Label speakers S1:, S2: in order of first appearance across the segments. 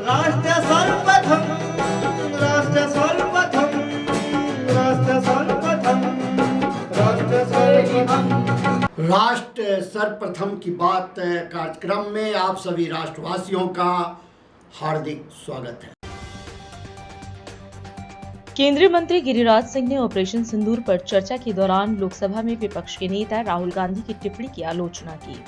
S1: राष्ट्र सर्वप्रथम, राष्ट्र सर्वप्रथम, राष्ट्र सर्वप्रथम, राष्ट्र सर्वप्रथम।
S2: राष्ट्र सर्वप्रथम की बात कार्यक्रम में आप सभी राष्ट्रवासियों का हार्दिक स्वागत है।
S3: केंद्रीय मंत्री गिरिराज सिंह ने ऑपरेशन सिंदूर पर चर्चा के दौरान लोकसभा में विपक्ष के नेता राहुल गांधी की टिप्पणी की आलोचना की।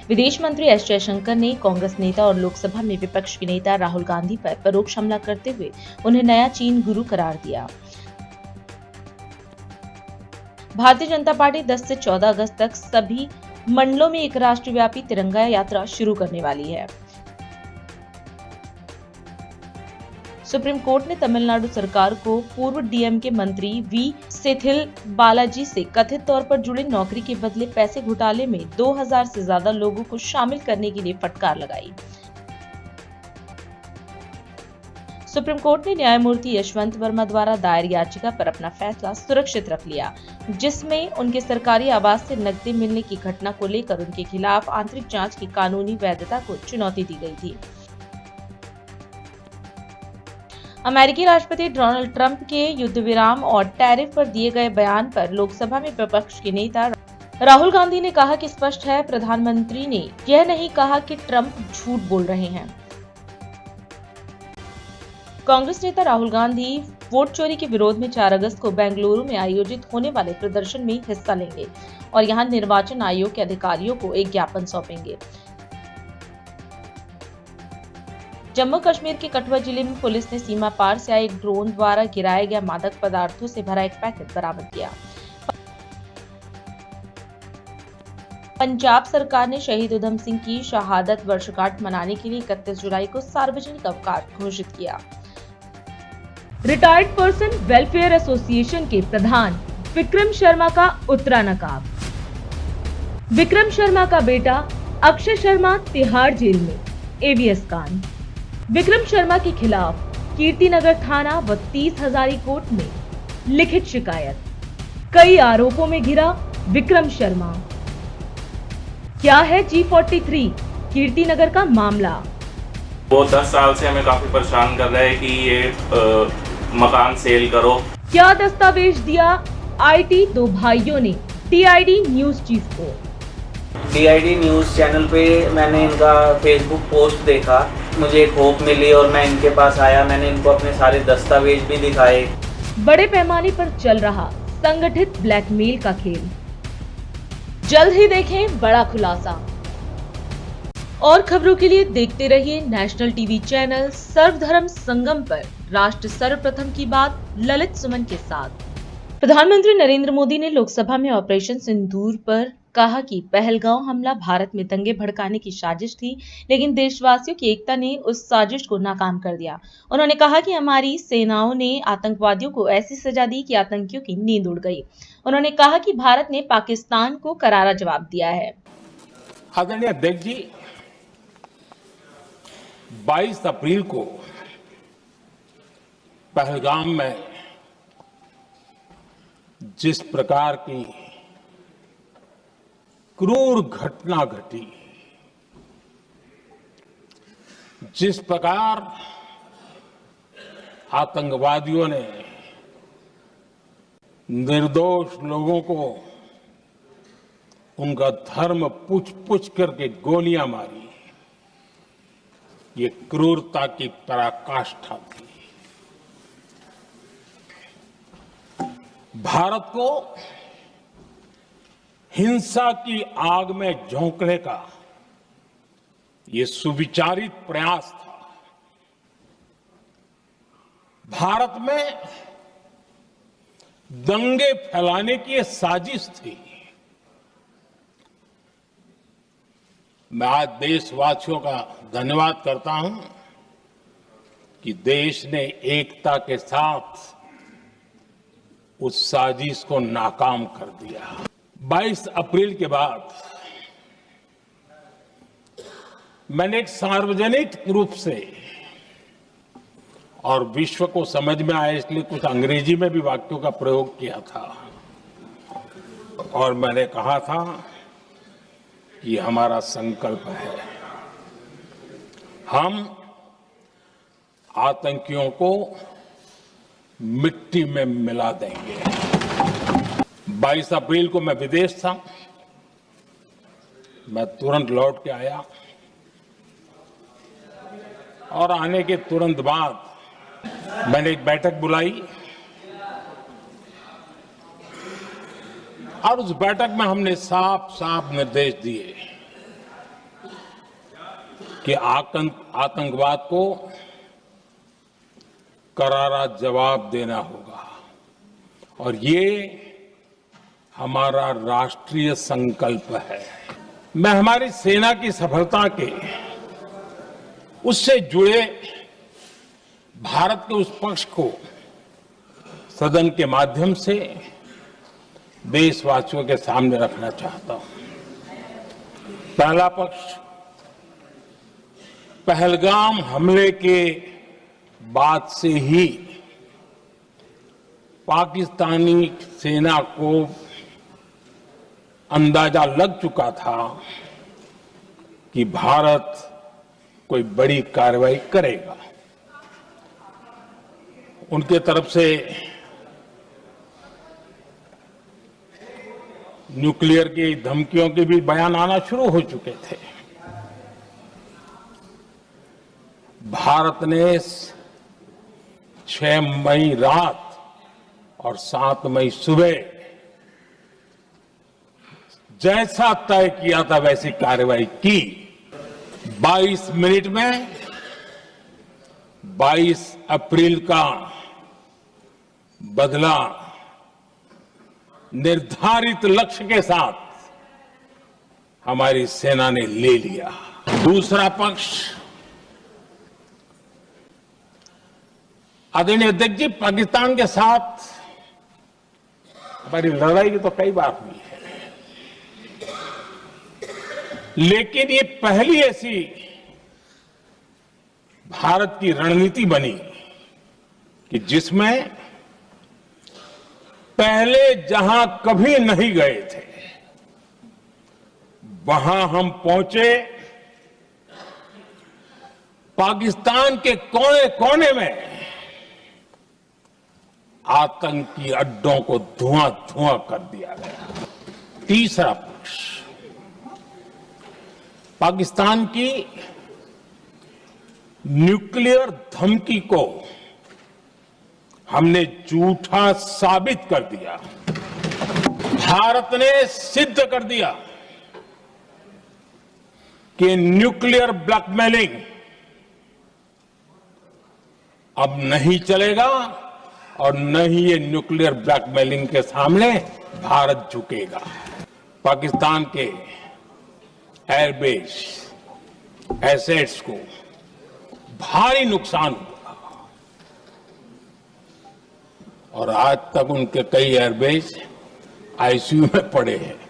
S3: विदेश मंत्री एस जयशंकर ने कांग्रेस नेता और लोकसभा में विपक्ष के नेता राहुल गांधी पर परोक्ष हमला करते हुए उन्हें नया चीन गुरु करार दिया। भारतीय जनता पार्टी 10 से 14 अगस्त तक सभी मंडलों में एक राष्ट्रव्यापी तिरंगा यात्रा शुरू करने वाली है। सुप्रीम कोर्ट ने तमिलनाडु सरकार को पूर्व डीएमके मंत्री वी सेथिल बालाजी से कथित तौर पर जुड़े नौकरी के बदले पैसे घोटाले में 2000 से ज्यादा लोगों को शामिल करने के लिए फटकार लगाई। सुप्रीम कोर्ट ने न्यायमूर्ति यशवंत वर्मा द्वारा दायर याचिका पर अपना फैसला सुरक्षित रख लिया, जिसमें उनके सरकारी आवास से नकदी मिलने की घटना को लेकर उनके खिलाफ आंतरिक जांच की कानूनी वैधता को चुनौती दी गई थी। अमेरिकी राष्ट्रपति डोनाल्ड ट्रंप के युद्ध विराम और टैरिफ पर दिए गए बयान पर लोकसभा में विपक्ष के नेता राहुल गांधी ने कहा कि स्पष्ट है, प्रधानमंत्री ने यह नहीं कहा कि ट्रंप झूठ बोल रहे हैं। कांग्रेस नेता राहुल गांधी वोट चोरी के विरोध में 4 अगस्त को बेंगलुरु में आयोजित होने वाले प्रदर्शन में हिस्सा लेंगे और यहां निर्वाचन आयोग के अधिकारियों को एक ज्ञापन सौंपेंगे। जम्मू कश्मीर के कठुआ जिले में पुलिस ने सीमा पार से आए एक ड्रोन द्वारा गिराया गया मादक पदार्थों से भरा एक पैकेट बरामद किया। पंजाब सरकार ने शहीद उधम सिंह की शहादत वर्षगांठ मनाने के लिए 31 जुलाई को सार्वजनिक अवकाश घोषित किया। रिटायर्ड पर्सन वेलफेयर एसोसिएशन के प्रधान विक्रम शर्मा का उत्तरा नकाब। विक्रम शर्मा का बेटा अक्षय शर्मा तिहाड़ जेल में, एवीएस कांड। विक्रम शर्मा के खिलाफ कीर्तिनगर थाना व 30 हजारी कोर्ट में लिखित शिकायत। कई आरोपों में घिरा विक्रम शर्मा। क्या है G43 कीर्तिनगर का मामला?
S4: वो 10 साल से हमें काफी परेशान कर रहे हैं कि ये मकान सेल करो।
S3: क्या दस्तावेज दिया आईटी 2 भाइयों ने टीआईडी न्यूज चीफ को?
S5: टीआईडी न्यूज चैनल पे मैंने इनका फेसबुक पोस्ट देखा, मुझे एक होप मिली और मैं इनके पास आया। मैंने इनको अपने सारे दस्तावेज भी दिखाए।
S3: बड़े पैमाने पर चल रहा संगठित ब्लैकमेल का खेल। जल्द ही देखें बड़ा खुलासा। और खबरों के लिए देखते रहिए नेशनल टीवी चैनल सर्वधर्म संगम पर राष्ट्र सर्वप्रथम की बात ललित सुमन के साथ। प्रधानमंत्री नरेंद्र मोदी ने लोकसभा में ऑपरेशन सिंदूर पर कहा कि पहलगांव हमला भारत में दंगे भड़काने की साजिश थी, लेकिन देशवासियों की एकता ने उस साजिश को नाकाम कर दिया। उन्होंने कहा कि हमारी सेनाओं ने आतंकवादियों को ऐसी सजा दी कि आतंकियों की नींद उड़ गई। उन्होंने कहा कि भारत ने पाकिस्तान को करारा जवाब दिया है।
S6: आदरणीय अध्यक्ष जी, 22 अप्रैल को पहलगाम में जिस प्रकार की क्रूर घटना घटी, जिस प्रकार आतंकवादियों ने निर्दोष लोगों को उनका धर्म पूछ पूछ करके गोलियां मारी, ये क्रूरता की पराकाष्ठा थी। भारत को हिंसा की आग में झोंकने का ये सुविचारित प्रयास था। भारत में दंगे फैलाने की ये साजिश थी। मैं आज देशवासियों का धन्यवाद करता हूं कि देश ने एकता के साथ उस साजिश को नाकाम कर दिया। 22 अप्रैल के बाद मैंने एक सार्वजनिक रूप से और विश्व को समझ में आए इसलिए कुछ अंग्रेजी में भी वाक्यों का प्रयोग किया था और मैंने कहा था ये हमारा संकल्प है। हम आतंकियों को मिट्टी में मिला देंगे। 22 अप्रैल को मैं विदेश था, मैं तुरंत लौट के आया और आने के तुरंत बाद मैंने एक बैठक बुलाई और उस बैठक में हमने साफ साफ निर्देश दिए कि आतंकवाद को करारा जवाब देना होगा और ये हमारा राष्ट्रीय संकल्प है। मैं हमारी सेना की सफलता के उससे जुड़े भारत के उस पक्ष को सदन के माध्यम से देशवासियों के सामने रखना चाहता हूं। पहला पक्ष, पहलगाम हमले के बाद से ही पाकिस्तानी सेना को अंदाजा लग चुका था कि भारत कोई बड़ी कार्रवाई करेगा। उनके तरफ से न्यूक्लियर की धमकियों के भी बयान आना शुरू हो चुके थे। भारत ने 6 मई रात और 7 मई सुबह जैसा तय किया था वैसी कार्रवाई की। 22 मिनट में 22 अप्रैल का बदला निर्धारित लक्ष्य के साथ हमारी सेना ने ले लिया। दूसरा पक्ष, आदरणीय अध्यक्ष जी, पाकिस्तान के साथ हमारी लड़ाई की तो कई बार हुई है, लेकिन ये पहली ऐसी भारत की रणनीति बनी कि जिसमें पहले जहां कभी नहीं गए थे वहां हम पहुंचे। पाकिस्तान के कोने कोने में आतंकी अड्डों को धुआं धुआं कर दिया गया। तीसरा पक्ष, पाकिस्तान की न्यूक्लियर धमकी को हमने झूठा साबित कर दिया। भारत ने सिद्ध कर दिया कि न्यूक्लियर ब्लैकमेलिंग अब नहीं चलेगा और न ही ये न्यूक्लियर ब्लैकमेलिंग के सामने भारत झुकेगा। पाकिस्तान के एयरबेस एसेट्स को भारी नुकसान हुआ और आज तक उनके कई एयरबेस आईसीयू में पड़े हैं।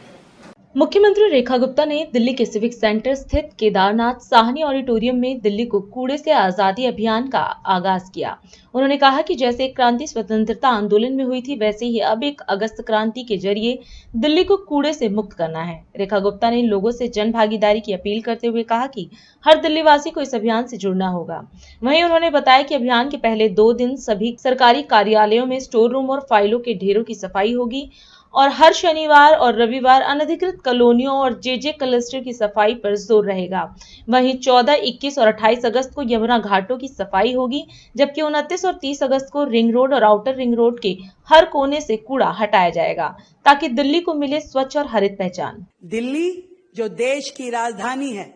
S3: मुख्यमंत्री रेखा गुप्ता ने दिल्ली के सिविक सेंटर स्थित केदारनाथ साहनी ऑडिटोरियम में दिल्ली को कूड़े से आजादी अभियान का आगाज किया। उन्होंने कहा कि जैसे एक क्रांति स्वतंत्रता आंदोलन में हुई थी, वैसे ही अब एक अगस्त क्रांति के जरिए दिल्ली को कूड़े से मुक्त करना है। रेखा गुप्ता ने लोगों से जन भागीदारी की अपील करते हुए कहा कि हर दिल्लीवासी को इस अभियान से जुड़ना होगा। वहीं उन्होंने बताया कि अभियान के पहले 2 दिन सभी सरकारी कार्यालयों में स्टोर रूम और फाइलों के ढेरों की सफाई होगी और हर शनिवार और रविवार अनधिकृत कॉलोनियों और जेजे क्लस्टर की सफाई पर जोर रहेगा। वहीं 14, 21 और 28 अगस्त को यमुना घाटों की सफाई होगी, जबकि 29 और 30 अगस्त को रिंग रोड और आउटर रिंग रोड के हर कोने से कूड़ा हटाया जाएगा, ताकि दिल्ली को मिले स्वच्छ और हरित पहचान।
S7: दिल्ली जो देश की राजधानी है,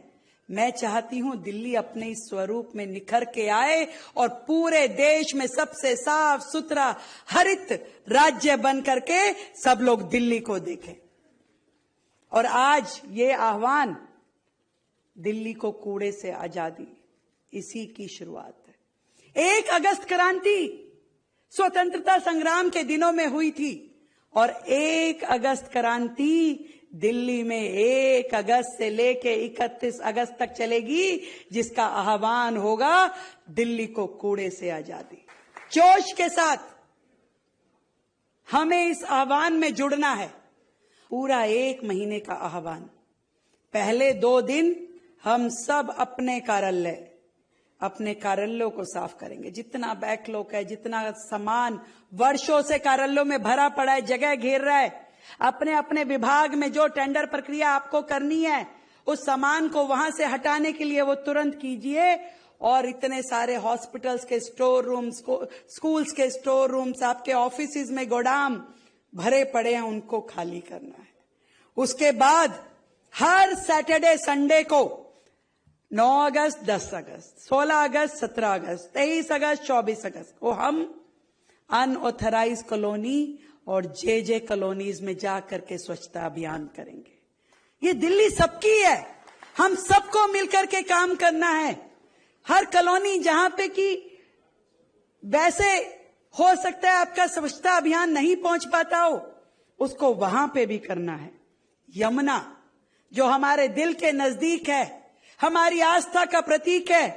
S7: मैं चाहती हूं दिल्ली अपने इस स्वरूप में निखर के आए और पूरे देश में सबसे साफ सुथरा हरित राज्य बन करके सब लोग दिल्ली को देखें। और आज ये आह्वान, दिल्ली को कूड़े से आजादी, इसी की शुरुआत है। 1 अगस्त क्रांति स्वतंत्रता संग्राम के दिनों में हुई थी और 1 अगस्त क्रांति दिल्ली में 1 अगस्त से लेके 31 अगस्त तक चलेगी, जिसका आह्वान होगा दिल्ली को कूड़े से आजादी। जोश के साथ हमें इस आह्वान में जुड़ना है। पूरा 1 महीने का आह्वान पहले 2 दिन हम सब अपने कार्यालयों को साफ करेंगे। जितना बैकलॉग है, जितना सामान वर्षों से कार्यालयों में भरा पड़ा है, जगह घेर रहा है, अपने अपने विभाग में जो टेंडर प्रक्रिया आपको करनी है उस सामान को वहां से हटाने के लिए वो तुरंत कीजिए। और इतने सारे हॉस्पिटल्स के स्टोर रूम्स, स्कूल्स के स्टोर रूम्स, आपके ऑफिसेज में गोदाम भरे पड़े हैं, उनको खाली करना है। उसके बाद हर सैटरडे संडे को 9 अगस्त, 10 अगस्त, 16 अगस्त, 17 अगस्त, 23 अगस्त, 24 अगस्त को हम अनऑथराइज कॉलोनी और जे कॉलोनीज में जाकर के स्वच्छता अभियान करेंगे। ये दिल्ली सबकी है, हम सबको मिलकर के काम करना है। हर कॉलोनी जहां पे कि वैसे हो सकता है आपका स्वच्छता अभियान नहीं पहुंच पाता हो, उसको वहां पे भी करना है। यमुना जो हमारे दिल के नजदीक है, हमारी आस्था का प्रतीक है,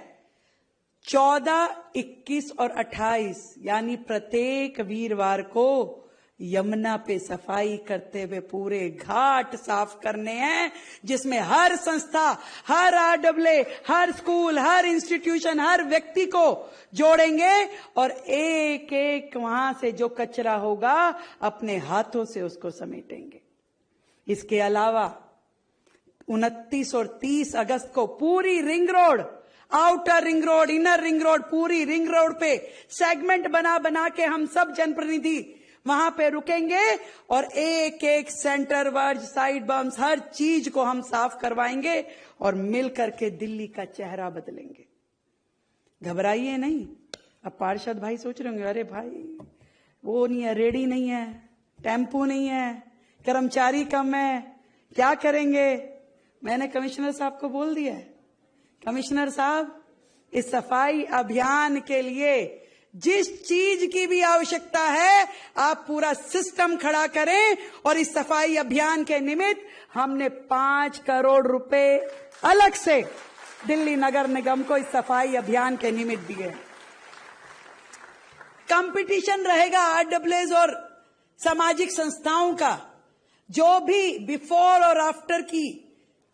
S7: 14, 21 और 28 यानी प्रत्येक वीरवार को यमुना पे सफाई करते हुए पूरे घाट साफ करने हैं, जिसमें हर संस्था, हर RAA, हर स्कूल, हर इंस्टीट्यूशन, हर व्यक्ति को जोड़ेंगे और एक एक वहां से जो कचरा होगा अपने हाथों से उसको समेटेंगे। इसके अलावा 29 और 30 अगस्त को पूरी ring road, outer ring road, inner ring road, पूरी रिंग रोड पे सेगमेंट बना के हम सब जनप्रतिनिधि वहां पे रुकेंगे और एक एक सेंटर वर्ज, साइड बम्स, हर चीज को हम साफ करवाएंगे और मिल करके दिल्ली का चेहरा बदलेंगे। घबराइए नहीं। अब पार्षद भाई सोच रहे होंगे, अरे भाई वो नहीं है, रेडी नहीं है, टेम्पो नहीं है, कर्मचारी कम है, क्या करेंगे? मैंने कमिश्नर साहब को बोल दिया है, कमिश्नर साहब इस सफाई अभियान के लिए जिस चीज की भी आवश्यकता है आप पूरा सिस्टम खड़ा करें। और इस सफाई अभियान के निमित्त हमने 5 करोड़ रुपए अलग से दिल्ली नगर निगम को इस सफाई अभियान के निमित्त दिए। कंपटीशन रहेगा RAAs और सामाजिक संस्थाओं का, जो भी बिफोर और आफ्टर की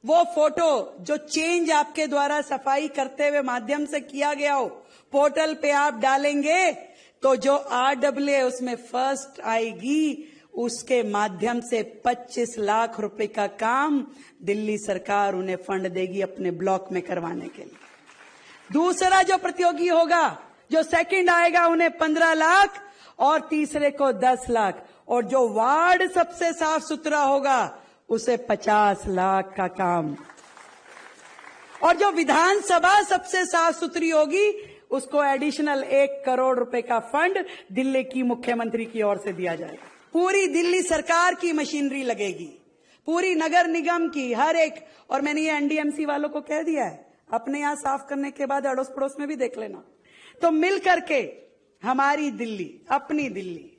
S7: वो फोटो जो चेंज आपके द्वारा सफाई करते हुए माध्यम से किया गया हो, पोर्टल पे आप डालेंगे तो जो RAA उसमें फर्स्ट आएगी, उसके माध्यम से 25 लाख रुपए का काम दिल्ली सरकार उन्हें फंड देगी अपने ब्लॉक में करवाने के लिए। दूसरा जो प्रतियोगी होगा, जो सेकंड आएगा, उन्हें 15 लाख और तीसरे को 10 लाख, और जो वार्ड सबसे साफ सुथरा होगा उसे 50 लाख का काम, और जो विधानसभा सबसे साफ सुथरी होगी उसको एडिशनल 1 करोड़ रुपए का फंड दिल्ली की मुख्यमंत्री की ओर से दिया जाएगा। पूरी दिल्ली सरकार की मशीनरी लगेगी, पूरी नगर निगम की, हर एक। और मैंने ये NDMC वालों को कह दिया है, अपने यहां साफ करने के बाद अड़ोस पड़ोस में भी देख लेना। तो मिल करके हमारी दिल्ली, अपनी दिल्ली,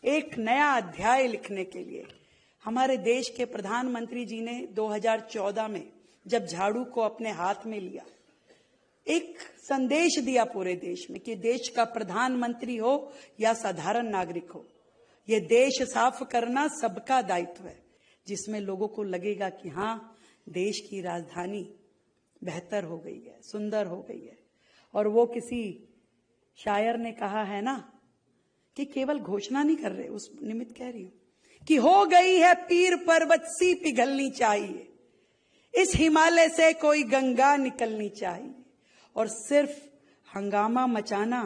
S7: एक नया अध्याय लिखने के लिए हमारे देश के प्रधानमंत्री जी ने 2014 में जब झाड़ू को अपने हाथ में लिया, एक संदेश दिया पूरे देश में कि देश का प्रधानमंत्री हो या साधारण नागरिक हो, ये देश साफ करना सबका दायित्व है, जिसमें लोगों को लगेगा कि हाँ, देश की राजधानी बेहतर हो गई है, सुंदर हो गई है। और वो किसी शायर ने कहा है ना कि केवल घोषणा नहीं कर रहे, उस निमित्त कह रही हूं कि हो गई है पीर पर्वत सी पिघलनी चाहिए, इस हिमालय से कोई गंगा निकलनी चाहिए। और सिर्फ हंगामा मचाना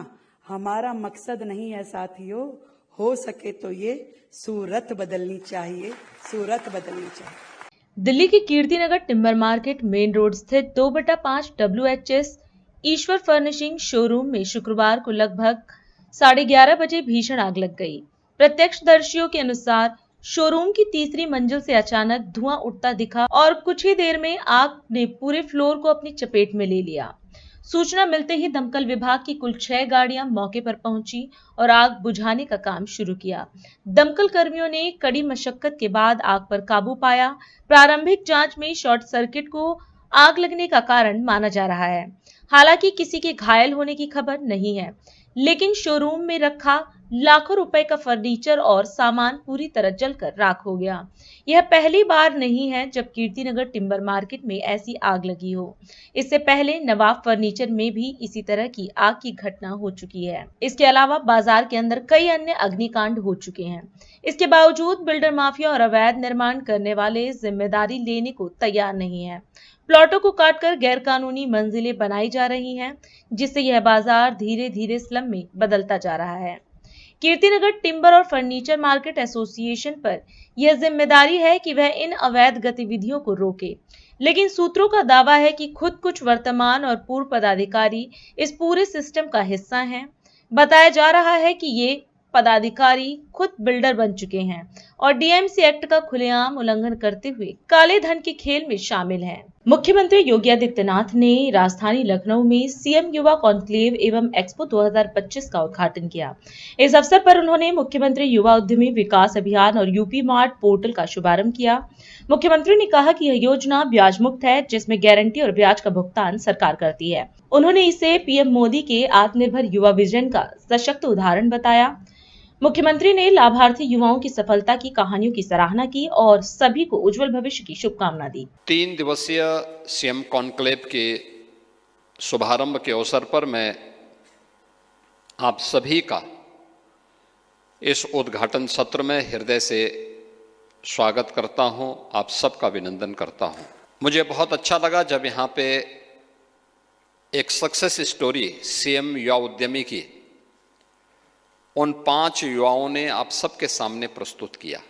S7: हमारा मकसद नहीं है साथियों, हो सके तो ये सूरत बदलनी चाहिए, सूरत बदलनी चाहिए।
S3: दिल्ली के Kirtinagar timber market main road स्थित 2/5 WHS ईश्वर फर्निशिंग शोरूम में शुक्रवार को लगभग 11:30 बजे भीषण आग लग गई। प्रत्यक्षदर्शियों के अनुसार शोरूम की तीसरी मंजिल से अचानक धुआं उठता दिखा और कुछ ही देर में आग ने पूरे फ्लोर को अपनी चपेट में ले लिया। सूचना मिलते ही दमकल विभाग की कुल 6 गाड़ियां मौके पर पहुंची और आग बुझाने का काम शुरू किया। दमकल कर्मियों ने कड़ी मशक्कत के बाद आग पर काबू पाया। प्रारंभिक जांच में शॉर्ट सर्किट को आग लगने का कारण माना जा रहा है। हालांकि किसी के घायल होने की खबर नहीं है, लेकिन शोरूम में रखा लाखों रुपए का फर्नीचर और सामान पूरी तरह जलकर राख हो गया। यह पहली बार नहीं है जब कीर्तिनगर टिम्बर मार्केट में ऐसी आग लगी हो। इससे पहले नवाब फर्नीचर में भी इसी तरह की आग की घटना हो चुकी है। इसके अलावा बाजार के अंदर कई अन्य अग्निकांड हो चुके हैं। इसके बावजूद बिल्डर माफिया और अवैध निर्माण करने वाले जिम्मेदारी लेने को तैयार नहीं है। प्लॉटों को काटकर गैरकानूनी मंजिलें बनाई जा रही हैं, जिससे यह बाजार धीरे धीरे स्लम में बदलता जा रहा है। कीर्तिनगर टिम्बर और फर्नीचर मार्केट एसोसिएशन पर यह जिम्मेदारी है कि वह इन अवैध गतिविधियों को रोके, लेकिन सूत्रों का दावा है कि खुद कुछ वर्तमान और पूर्व पदाधिकारी इस पूरे सिस्टम का हिस्सा हैं। बताया जा रहा है कि ये पदाधिकारी खुद बिल्डर बन चुके हैं और डीएमसी एक्ट का खुलेआम उल्लंघन करते हुए काले धन के खेल में शामिल हैं। मुख्यमंत्री योगी आदित्यनाथ ने राजधानी लखनऊ में सीएम युवा कॉन्क्लेव एवं एक्सपो 2025 का उद्घाटन किया। इस अवसर पर उन्होंने मुख्यमंत्री युवा उद्यमी विकास अभियान और यूपी मार्ट पोर्टल का शुभारंभ किया। मुख्यमंत्री ने कहा कि यह योजना ब्याज मुक्त है, जिसमें गारंटी और ब्याज का भुगतान सरकार करती है। उन्होंने इसे पीएम मोदी के आत्मनिर्भर युवा विजन का सशक्त उदाहरण बताया। मुख्यमंत्री ने लाभार्थी युवाओं की सफलता की कहानियों की सराहना की और सभी को उज्जवल भविष्य की शुभकामना दी।
S8: 3 दिवसीय सीएम कॉन्क्लेव के शुभारंभ के अवसर पर मैं आप सभी का इस उद्घाटन सत्र में हृदय से स्वागत करता हूं, आप सबका अभिनंदन करता हूं। मुझे बहुत अच्छा लगा जब यहाँ पे एक सक्सेस स्टोरी सीएम युवा उद्यमी की उन 5 युवाओं ने आप सबके सामने प्रस्तुत किया।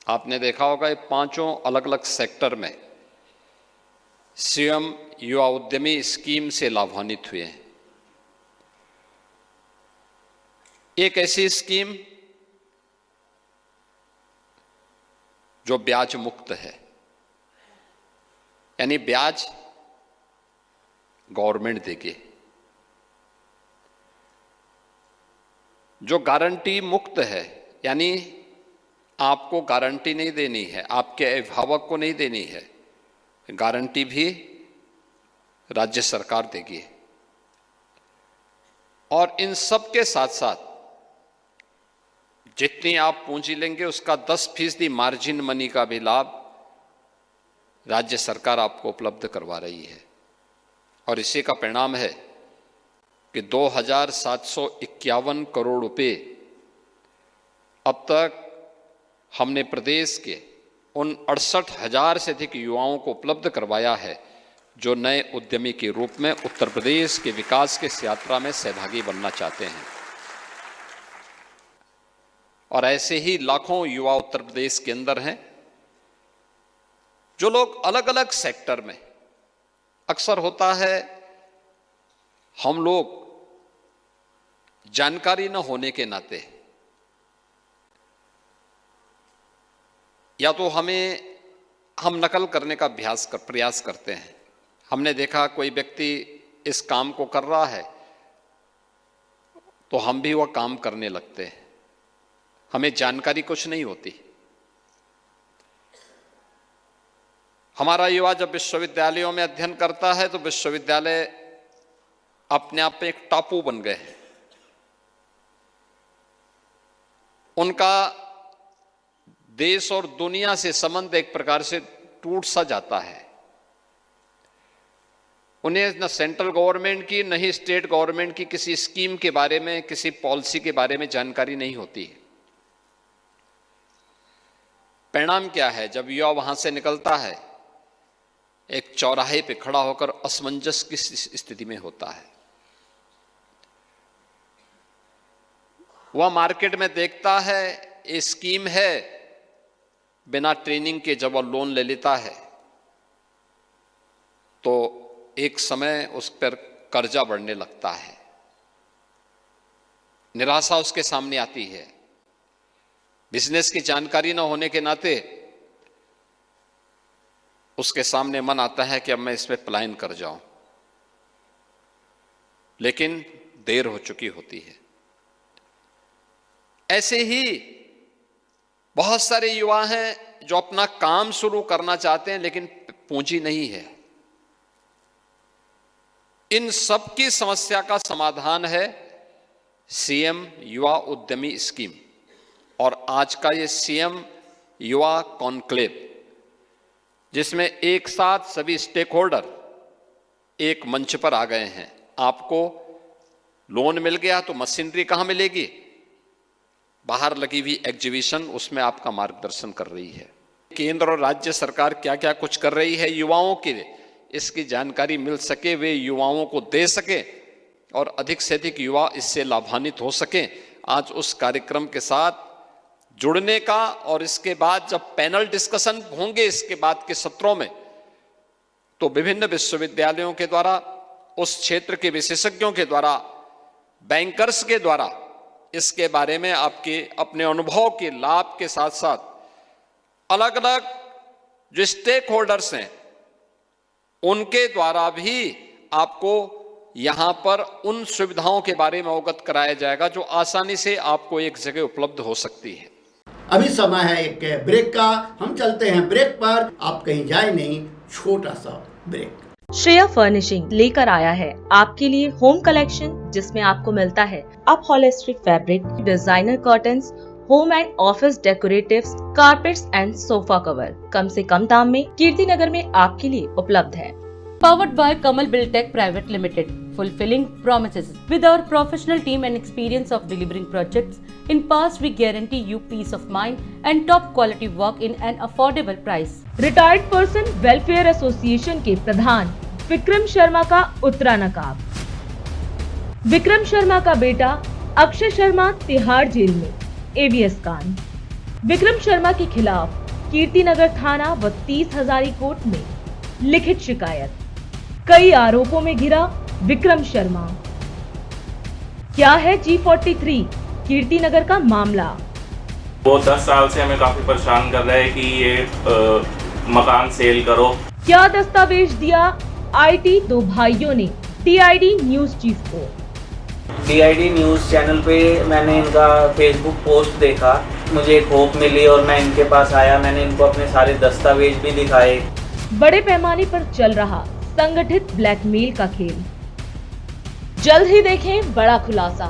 S8: आपने देखा होगा ये 5 अलग अलग सेक्टर में सीएम युवा उद्यमी स्कीम से लाभान्वित हुए हैं। एक ऐसी स्कीम जो ब्याज मुक्त है, यानी ब्याज गवर्नमेंट देगी। जो गारंटी मुक्त है, यानी आपको गारंटी नहीं देनी है, आपके अभिभावक को नहीं देनी है, गारंटी भी राज्य सरकार देगी। और इन सब के साथ साथ जितनी आप पूंजी लेंगे उसका 10% मार्जिन मनी का भी लाभ राज्य सरकार आपको उपलब्ध करवा रही है। और इसी का परिणाम है कि 2,751 करोड़ रुपए अब तक हमने प्रदेश के उन 68,000 से अधिक युवाओं को उपलब्ध करवाया है, जो नए उद्यमी के रूप में उत्तर प्रदेश के विकास की इस यात्रा में सहभागी बनना चाहते हैं। और ऐसे ही लाखों युवा उत्तर प्रदेश के अंदर हैं, जो लोग अलग अलग सेक्टर में, अक्सर होता है हम लोग जानकारी न होने के नाते या तो हम नकल करने का प्रयास करते हैं। हमने देखा कोई व्यक्ति इस काम को कर रहा है तो हम भी वह काम करने लगते हैं, हमें जानकारी कुछ नहीं होती। हमारा युवा जब विश्वविद्यालयों में अध्ययन करता है तो विश्वविद्यालय अपने आप में एक टापू बन गए हैं। उनका देश और दुनिया से संबंध एक प्रकार से टूट सा जाता है। उन्हें न सेंट्रल गवर्नमेंट की न ही स्टेट गवर्नमेंट की किसी स्कीम के बारे में, किसी पॉलिसी के बारे में जानकारी नहीं होती। परिणाम क्या है? जब युवा वहां से निकलता है, एक चौराहे पे खड़ा होकर असमंजस की स्थिति में होता है। वह मार्केट में देखता है ये स्कीम है, बिना ट्रेनिंग के जब वह लोन ले लेता है तो एक समय उस पर कर्जा बढ़ने लगता है। निराशा उसके सामने आती है। बिजनेस की जानकारी न होने के नाते उसके सामने मन आता है कि अब मैं इसमें पलायन कर जाऊं, लेकिन देर हो चुकी होती है। ऐसे ही बहुत सारे युवा हैं जो अपना काम शुरू करना चाहते हैं लेकिन पूंजी नहीं है। इन सब की समस्या का समाधान है सीएम युवा उद्यमी स्कीम और आज का ये सीएम युवा कॉन्क्लेव, जिसमें एक साथ सभी स्टेक होल्डर एक मंच पर आ गए हैं। आपको लोन मिल गया तो मशीनरी कहाँ मिलेगी? बाहर लगी हुई एग्जीबिशन उसमें आपका मार्गदर्शन कर रही है। केंद्र और राज्य सरकार क्या क्या कुछ कर रही है युवाओं के लिए, इसकी जानकारी मिल सके, वे युवाओं को दे सके और अधिक से अधिक युवा इससे लाभान्वित हो सके। आज उस कार्यक्रम के साथ जुड़ने का और इसके बाद जब पैनल डिस्कशन होंगे इसके बाद के सत्रों में, तो विभिन्न विश्वविद्यालयों के द्वारा, उस क्षेत्र के विशेषज्ञों के द्वारा, बैंकर्स के द्वारा इसके बारे में आपके अपने अनुभव के लाभ के साथ साथ अलग अलग जो स्टेक होल्डर्स हैं उनके द्वारा भी आपको यहां पर उन सुविधाओं के बारे में अवगत कराया जाएगा जो आसानी से आपको एक जगह उपलब्ध हो सकती है।
S2: अभी समय है एक ब्रेक का, हम चलते हैं ब्रेक पर, आप कहीं जाए नहीं, छोटा सा ब्रेक।
S3: श्रेया फर्निशिंग लेकर आया है आपके लिए होम कलेक्शन, जिसमें आपको मिलता है upholstery fabric, designer curtains, home and office decoratives, carpets and sofa cover कम से कम दाम में कीर्ति नगर में आपके लिए उपलब्ध है।
S9: Powered by Kamal Buildtech Private Limited, fulfilling promises. With our professional team and experience of delivering projects, in past we guarantee you peace of mind and top quality work in an affordable price.
S3: Retired person welfare association के प्रधान विक्रम शर्मा का उत्तरा नकाब। विक्रम शर्मा का बेटा Akshay Sharma Tihar jail में ABS कांड। विक्रम शर्मा के खिलाफ कीर्तिनगर थाना व 30 हजारी कोर्ट में लिखित शिकायत। कई आरोपों में घिरा विक्रम शर्मा। क्या है G43 कीर्तिनगर का मामला?
S4: वो 10 साल से हमें काफी परेशान कर रहे हैं कि ये मकान सेल करो।
S3: क्या दस्तावेज दिया आईटी दो भाइयों ने टीआईडी न्यूज चीफ को?
S5: टीआईडी न्यूज़ चैनल पे मैंने इनका फेसबुक पोस्ट देखा, मुझे एक होप मिली और मैं इनके पास आया। मैंने इनको अपने सारे दस्तावेज भी दिखाए।
S3: बड़े पैमाने पर चल रहा संगठित ब्लैकमेल का खेल, जल्द ही देखें बड़ा खुलासा।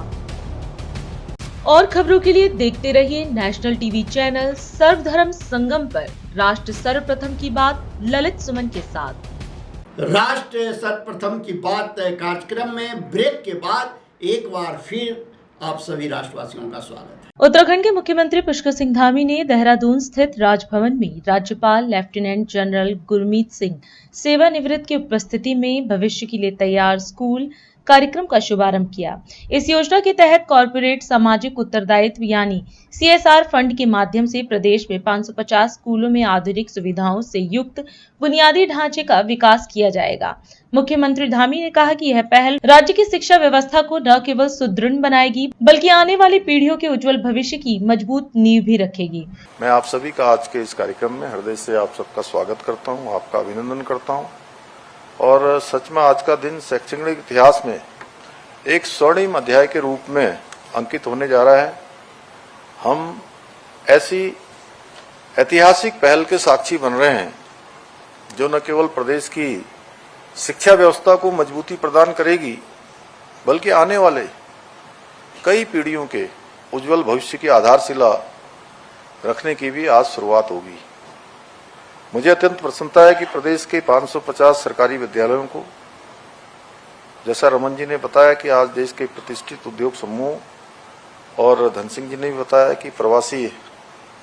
S3: और खबरों के लिए देखते रहिए नेशनल टीवी चैनल सर्वधर्म संगम पर राष्ट्र सर्वप्रथम की बात ललित सुमन के साथ।
S2: राष्ट्र सर्वप्रथम की बात कार्यक्रम में ब्रेक के बाद एक बार फिर आप सभी राष्ट्रवासियों का स्वागत है।
S3: उत्तराखंड के मुख्यमंत्री पुष्कर सिंह धामी ने देहरादून स्थित राजभवन में राज्यपाल लेफ्टिनेंट जनरल गुरमीत सिंह सेवानिवृत्त की उपस्थिति में भविष्य के लिए तैयार स्कूल कार्यक्रम का शुभारंभ किया। इस योजना के तहत कॉर्पोरेट सामाजिक उत्तरदायित्व यानी CSR फंड के माध्यम से प्रदेश में 550 स्कूलों में आधुनिक सुविधाओं से युक्त बुनियादी ढांचे का विकास किया जाएगा। मुख्यमंत्री धामी ने कहा कि यह पहल राज्य की शिक्षा व्यवस्था को न केवल सुदृढ़ बनाएगी बल्कि आने वाली पीढ़ियों के उज्जवल भविष्य की मजबूत नींव भी रखेगी।
S10: मैं आप सभी का आज के इस कार्यक्रम में हृदय से आप सबका स्वागत करता हूं, आपका अभिनंदन करता हूं। और सच में आज का दिन शैक्षणिक इतिहास में एक स्वर्णिम अध्याय के रूप में अंकित होने जा रहा है। हम ऐसी ऐतिहासिक पहल के साक्षी बन रहे हैं जो न केवल प्रदेश की शिक्षा व्यवस्था को मजबूती प्रदान करेगी बल्कि आने वाले कई पीढ़ियों के उज्जवल भविष्य की आधारशिला रखने की भी आज शुरुआत होगी। मुझे अत्यंत प्रसन्नता है कि प्रदेश के 550 सरकारी विद्यालयों को, जैसा रमन जी ने बताया कि आज देश के प्रतिष्ठित उद्योग समूह और धन सिंह जी ने भी बताया कि प्रवासी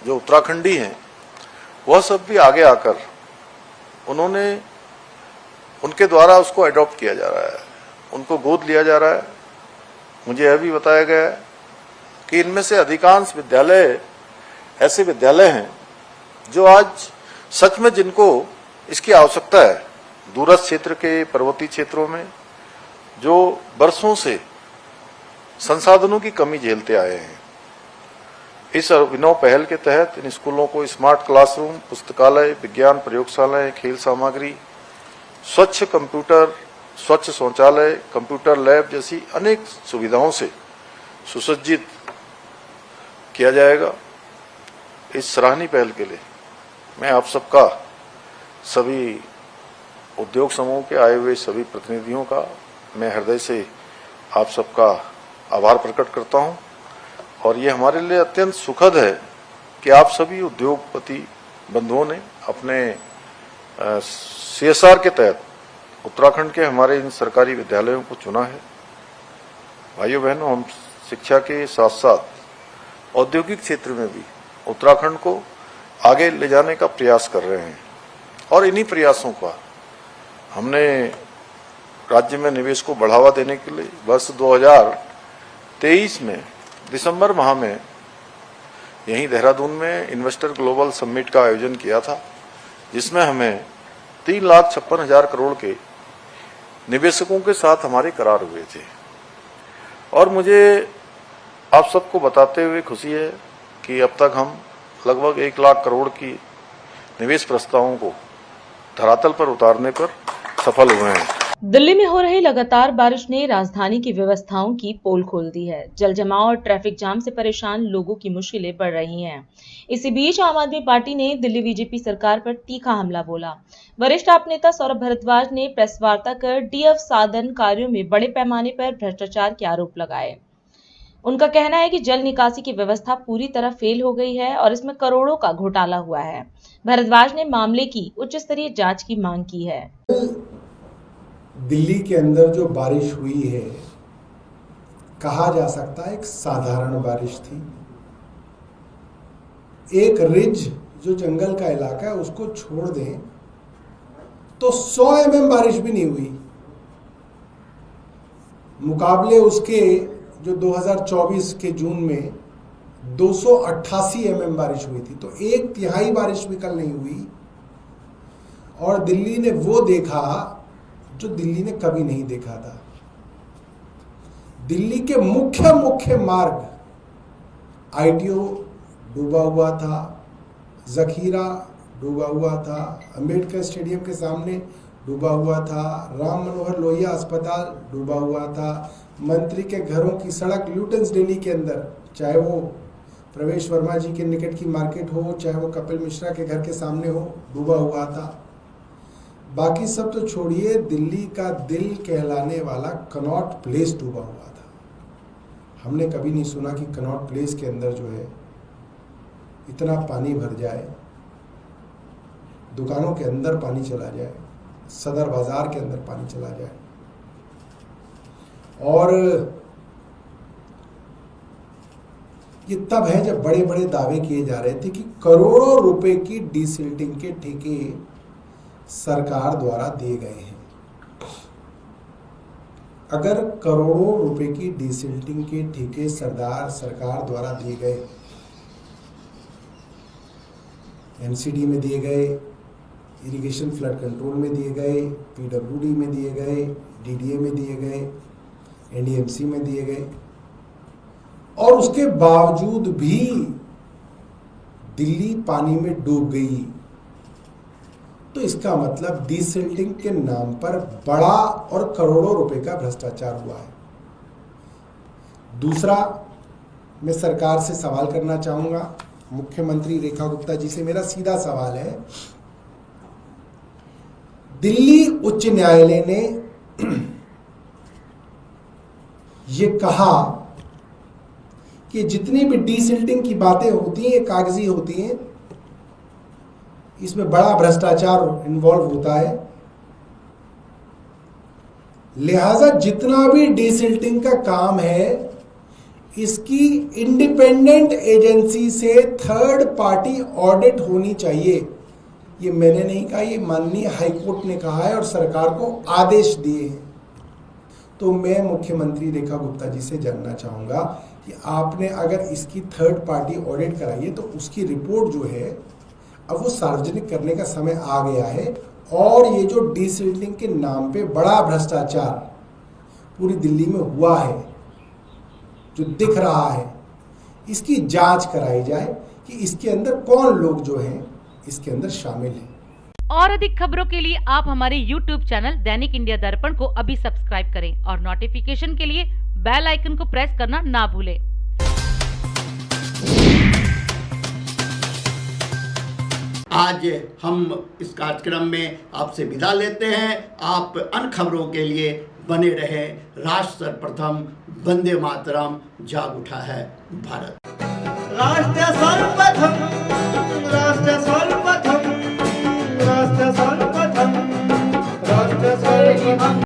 S10: जो उत्तराखंडी हैं वह सब भी आगे आकर उनके द्वारा उसको अडॉप्ट किया जा रहा है, उनको गोद लिया जा रहा है। मुझे यह भी बताया गया है कि इनमें से अधिकांश विद्यालय ऐसे विद्यालय हैं जो आज सच में जिनको इसकी आवश्यकता है, दूरस्थ क्षेत्र के पर्वतीय क्षेत्रों में जो बरसों से संसाधनों की कमी झेलते आए हैं। इस अभिनव पहल के तहत इन स्कूलों को स्मार्ट क्लासरूम, पुस्तकालय, विज्ञान प्रयोगशालाएं, खेल सामग्री, स्वच्छ कंप्यूटर, स्वच्छ शौचालय, कंप्यूटर लैब जैसी अनेक सुविधाओं से सुसज्जित किया जाएगा। इस सराहनीय पहल के लिए मैं आप सबका, सभी उद्योग समूह के आए हुए सभी प्रतिनिधियों का मैं हृदय से आप सबका आभार प्रकट करता हूं और ये हमारे लिए अत्यंत सुखद है कि आप सभी उद्योगपति बंधुओं ने अपने CSR के तहत उत्तराखंड के हमारे इन सरकारी विद्यालयों को चुना है। भाइयों बहनों, हम शिक्षा के साथ साथ औद्योगिक क्षेत्र में भी उत्तराखंड को आगे ले जाने का प्रयास कर रहे हैं और इन्हीं प्रयासों का हमने राज्य में निवेश को बढ़ावा देने के लिए वर्ष 2023 में दिसंबर माह में यहीं देहरादून में इन्वेस्टर ग्लोबल समिट का आयोजन किया था, जिसमें हमें 3,56,000 करोड़ के निवेशकों के साथ हमारे करार हुए थे। और मुझे आप सबको बताते हुए खुशी है कि अब तक हम लगभग 1 लाख करोड़ की निवेश प्रस्तावों को धरातल पर उतारने पर सफल हुए हैं।
S3: दिल्ली में हो रही लगातार बारिश ने राजधानी की व्यवस्थाओं की पोल खोल दी है। जल जमाव और ट्रैफिक जाम से परेशान लोगों की मुश्किलें बढ़ रही हैं। इसी बीच आम आदमी पार्टी ने दिल्ली बीजेपी सरकार पर तीखा हमला बोला। वरिष्ठ आप नेता सौरभ भारद्वाज ने प्रेस वार्ता कर DF साधन कार्यों में बड़े पैमाने पर भ्रष्टाचार के आरोप लगाए। उनका कहना है कि जल निकासी की व्यवस्था पूरी तरह फेल हो गई है और इसमें करोड़ों का घोटाला हुआ है। भारद्वाज ने मामले की उच्च स्तरीय जांच की मांग की है।
S11: दिल्ली के अंदर जो बारिश हुई है, कहा जा सकता है एक साधारण बारिश थी। एक रिज जो जंगल का इलाका है उसको छोड़ दें तो 100 mm बारिश भी नहीं हुई। मुकाबले उसके जो 2024 के जून में 288 mm बारिश हुई थी, तो 1/3 बारिश भी कल नहीं हुई। और दिल्ली ने वो देखा जो दिल्ली ने कभी नहीं देखा था। दिल्ली के मुख्य मार्ग ITO डूबा हुआ था, जखीरा डूबा हुआ था, अंबेडकर स्टेडियम के सामने डूबा हुआ था, राम मनोहर लोहिया अस्पताल डूबा हुआ था, मंत्री के घरों की सड़क ल्यूटन्स दिल्ली के अंदर, चाहे वो प्रवेश वर्मा जी के निकट की मार्केट हो, चाहे वो कपिल मिश्रा के घर के सामने हो, डूबा हुआ था। बाकी सब तो छोड़िए, दिल्ली का दिल कहलाने वाला कनॉट प्लेस डूबा हुआ था। हमने कभी नहीं सुना कि कनॉट प्लेस के अंदर जो है इतना पानी भर जाए, दुकानों के अंदर पानी चला जाए, सदर बाजार के अंदर पानी चला जाए। और ये तब है जब बड़े बड़े दावे किए जा रहे थे कि करोड़ों रुपए की डीसिल्टिंग के ठेके सरकार द्वारा दिए गए हैं। अगर करोड़ों रुपए की डीसिल्टिंग के ठेके सरकार द्वारा दिए गए, MCD में दिए गए, इरिगेशन फ्लड कंट्रोल में दिए गए, PWD में दिए गए, DDA में दिए गए, NDMC में दिए गए, और उसके बावजूद भी दिल्ली पानी में डूब गई, तो इसका मतलब डीसिल्टिंग के नाम पर बड़ा और करोड़ों रुपए का भ्रष्टाचार हुआ है। दूसरा, मैं सरकार से सवाल करना चाहूंगा, मुख्यमंत्री रेखा गुप्ता जी से मेरा सीधा सवाल है। दिल्ली उच्च न्यायालय ने ये कहा कि जितनी भी डीसिल्टिंग की बातें होती हैं ये कागजी होती हैं, इसमें बड़ा भ्रष्टाचार इन्वॉल्व होता है, लिहाजा जितना भी डीसिल्टिंग का काम है इसकी इंडिपेंडेंट एजेंसी से थर्ड पार्टी ऑडिट होनी चाहिए। ये मैंने नहीं कहा, ये माननीय हाईकोर्ट ने कहा है और सरकार को आदेश दिए हैं। तो मैं मुख्यमंत्री रेखा गुप्ता जी से जानना चाहूंगा कि आपने अगर इसकी थर्ड पार्टी ऑडिट कराई है तो उसकी रिपोर्ट जो है अब वो सार्वजनिक करने का समय आ गया है, और ये जो डीसिल्टिंग के नाम पे बड़ा भ्रष्टाचार पूरी दिल्ली में हुआ है, जो दिख रहा है, इसकी जांच कराई जाए कि इसके अंदर कौन लोग जो हैं इसके अंदर शामिल हैं।
S9: और अधिक खबरों के लिए आप हमारे YouTube चैनल दैनिक इंडिया दर्पण को अभी सब्सक्राइब करें और नोटिफिकेशन के लिए बेल आइकन को प्रेस करना ना भूलें।
S2: आज हम इस कार्यक्रम में आपसे विदा लेते हैं। आप अन्य खबरों के लिए बने रहे। राष्ट्र सर्वप्रथम, वंदे मातरम, जाग उठा है भारत।
S1: राष्ट्र सर्वप्रथम, राष्ट्र सर्वप्रथम, राष्ट्र सर्वप्रथम, राष्ट्र सर्वप्रथम।